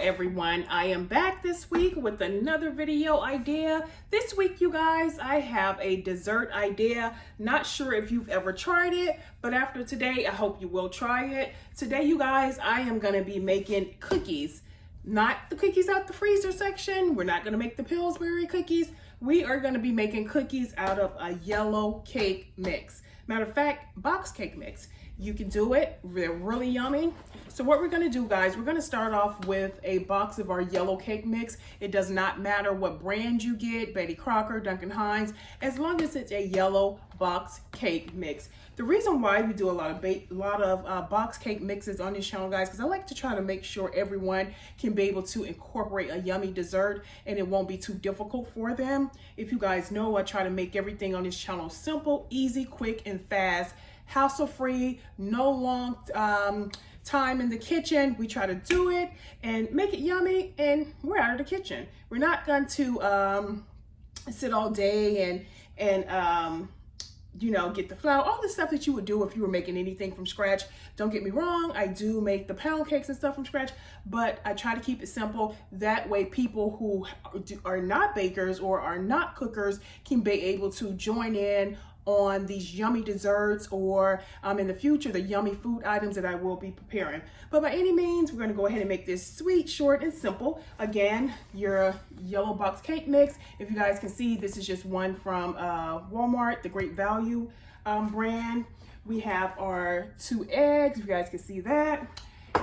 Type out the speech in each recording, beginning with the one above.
everyone, I am back this week with another video idea. This week, you guys, I have a dessert idea. Not sure if you've ever tried it, but after today, I hope you will try it. Today, you guys, I am gonna be making cookies. Not the cookies out the freezer section. We're not gonna make the Pillsbury cookies. We are gonna be making cookies out of a yellow cake mix. Matter of fact, box cake mix. You can do it, they're really yummy. So what we're gonna do, guys, we're gonna start off with a box of our yellow cake mix. It does not matter what brand you get, Betty Crocker, Duncan Hines, as long as it's a yellow box cake mix. The reason why we do a lot of box cake mixes on this channel, guys, because I like to try to make sure everyone can be able to incorporate a yummy dessert and it won't be too difficult for them. If you guys know, I try to make everything on this channel simple, easy, quick, and fast. Hassle-free, no long time in the kitchen. We try to do it and make it yummy, and we're out of the kitchen. We're not going to sit all day and you know, get the flour, all the stuff that you would do if you were making anything from scratch. Don't get me wrong, I do make the pound cakes and stuff from scratch, but I try to keep it simple. That way people who are not bakers or are not cookers can be able to join in on these yummy desserts or in the future, the yummy food items that I will be preparing. But by any means, we're gonna go ahead and make this sweet, short, and simple. Again, your yellow box cake mix. If you guys can see, this is just one from Walmart, the Great Value brand. We have our 2 eggs, if you guys can see that.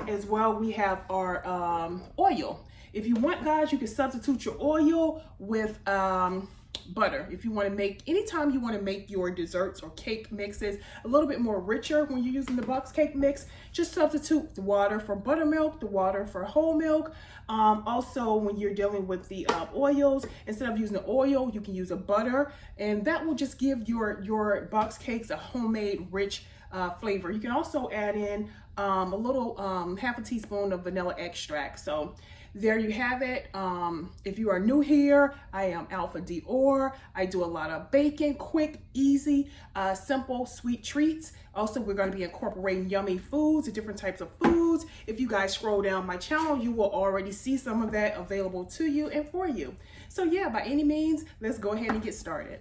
As well, we have our oil. If you want, guys, you can substitute your oil with butter. If you want to make, anytime you want to make your desserts or cake mixes a little bit more richer when you're using the box cake mix, just substitute the water for buttermilk, the water for whole milk. Also, when you're dealing with the oils, instead of using the oil, you can use a butter, and that will just give your box cakes a homemade rich flavor. You can also add in a little half a teaspoon of vanilla extract. So there you have it. If you are new here, I am AlphaDior. I do a lot of baking, quick, easy, simple, sweet treats. Also, we're going to be incorporating yummy foods, different types of foods. If you guys scroll down my channel, you will already see some of that available to you and for you. So yeah, by any means, let's go ahead and get started.